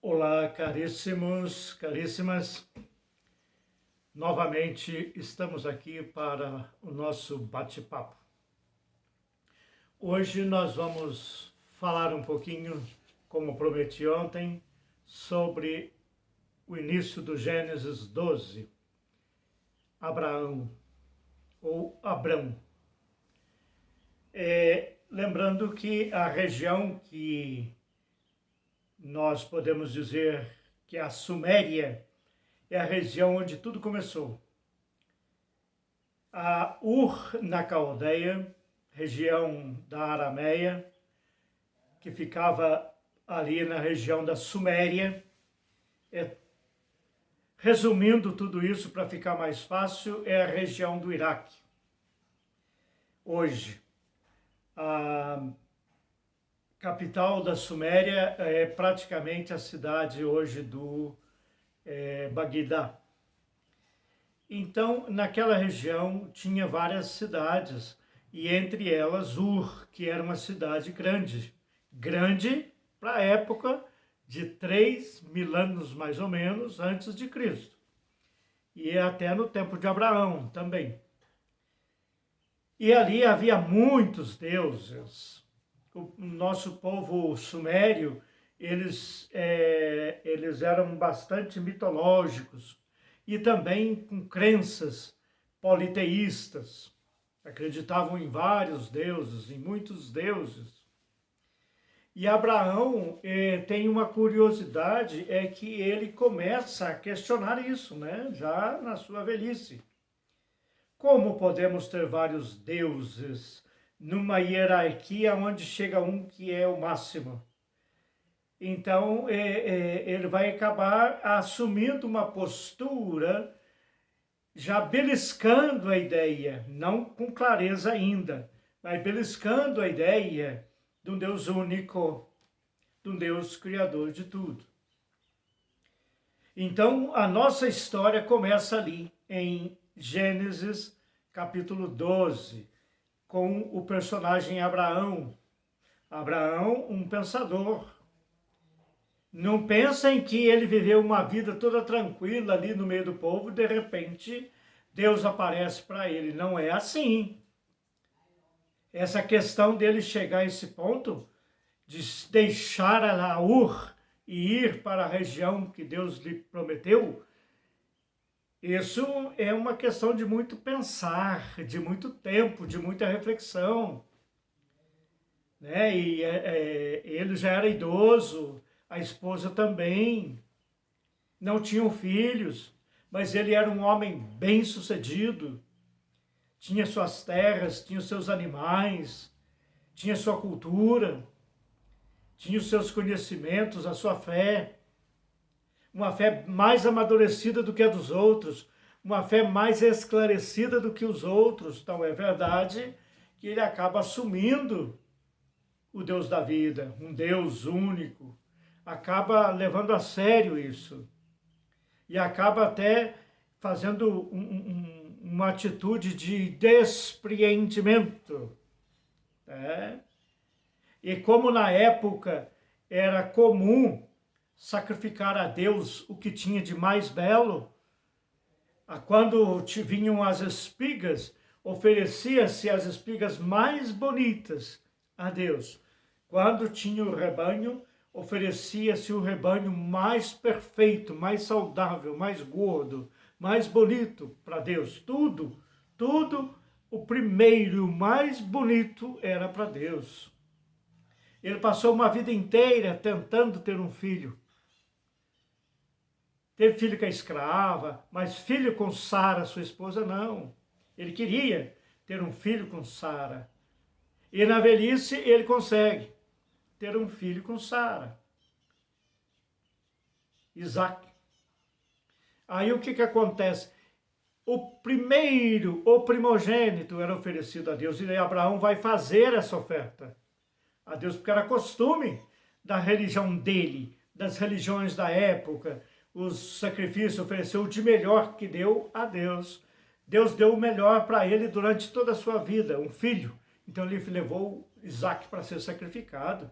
Olá, caríssimos, caríssimas. Novamente estamos aqui para o nosso bate-papo. Hoje nós vamos falar um pouquinho, como prometi ontem, sobre o início do Gênesis 12, Abraão ou Abrão. Lembrando que a região que nós podemos dizer que a Suméria é a região onde tudo começou. A Ur, na Caldeia, região da Arameia, que ficava ali na região da Suméria. Resumindo tudo isso para ficar mais fácil, é a região do Iraque. Hoje, a capital da Suméria é praticamente a cidade hoje do Bagdá. Então, naquela região tinha várias cidades, e entre elas Ur, que era uma cidade grande para a época de 3.000 anos mais ou menos antes de Cristo, e até no tempo de Abraão também. E ali havia muitos deuses. O nosso povo sumério, eles eram bastante mitológicos e também com crenças politeístas. Acreditavam em vários deuses, em muitos deuses. E Abraão tem uma curiosidade, é que ele começa a questionar isso, né? Já na sua velhice. Como podemos ter vários deuses numa hierarquia onde chega um que é o máximo? Então, ele vai acabar assumindo uma postura, já beliscando a ideia, não com clareza ainda, mas beliscando a ideia de um Deus único, de um Deus criador de tudo. Então, a nossa história começa ali, em Gênesis capítulo 12, com o personagem Abraão. Abraão, um pensador. Não pensem que ele viveu uma vida toda tranquila ali no meio do povo e de repente Deus aparece para ele. Não é assim. Essa questão dele chegar a esse ponto, de deixar a Ur e ir para a região que Deus lhe prometeu, isso é uma questão de muito pensar, de muito tempo, de muita reflexão. Né? E ele já era idoso, a esposa também, não tinham filhos, mas ele era um homem bem-sucedido, tinha suas terras, tinha os seus animais, tinha sua cultura, tinha os seus conhecimentos, a sua fé, uma fé mais amadurecida do que a dos outros, uma fé mais esclarecida do que os outros. Então é verdade que ele acaba assumindo o Deus da vida, um Deus único, acaba levando a sério isso, e acaba até fazendo uma atitude de despreendimento. E como na época era comum sacrificar a Deus o que tinha de mais belo, quando vinham as espigas, oferecia-se as espigas mais bonitas a Deus. Quando tinha o rebanho, oferecia-se o rebanho mais perfeito, mais saudável, mais gordo, mais bonito para Deus. Tudo, o primeiro, o mais bonito era para Deus. Ele passou uma vida inteira tentando ter um filho. Teve filho com a escrava, mas filho com Sara, sua esposa, não. Ele queria ter um filho com Sara. E na velhice ele consegue ter um filho com Sara, Isaac. Aí o que acontece? O primogênito era oferecido a Deus, e Abraão vai fazer essa oferta a Deus, porque era costume da religião dele, das religiões da época. Os sacrifícios ofereceu o de melhor que deu a Deus. Deus deu o melhor para ele durante toda a sua vida, um filho. Então ele levou Isaac para ser sacrificado.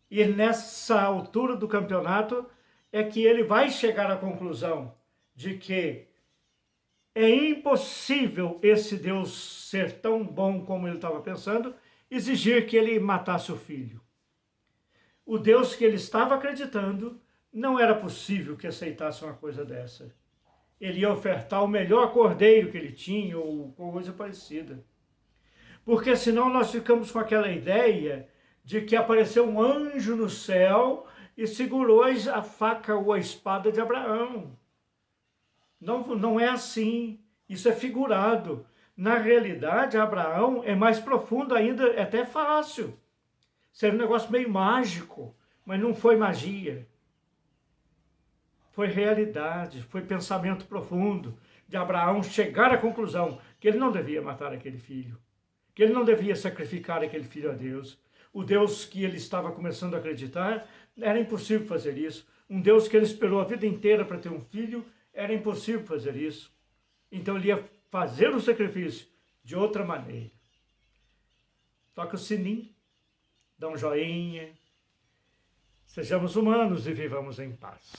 E nessa altura do campeonato é que ele vai chegar à conclusão de que é impossível esse Deus ser tão bom como ele estava pensando, exigir que ele matasse o filho. O Deus que ele estava acreditando, não era possível que aceitasse uma coisa dessa. Ele ia ofertar o melhor cordeiro que ele tinha, ou coisa parecida. Porque senão nós ficamos com aquela ideia de que apareceu um anjo no céu e segurou a faca ou a espada de Abraão. Não é assim, isso é figurado. Na realidade, Abraão é mais profundo ainda, é até fácil. Seria um negócio meio mágico, mas não foi magia. Foi realidade, foi pensamento profundo de Abraão chegar à conclusão que ele não devia matar aquele filho, que ele não devia sacrificar aquele filho a Deus. O Deus que ele estava começando a acreditar, era impossível fazer isso. Um Deus que ele esperou a vida inteira para ter um filho, era impossível fazer isso. Então ele ia fazer o sacrifício de outra maneira. Toca o sininho, dá um joinha. Sejamos humanos e vivamos em paz.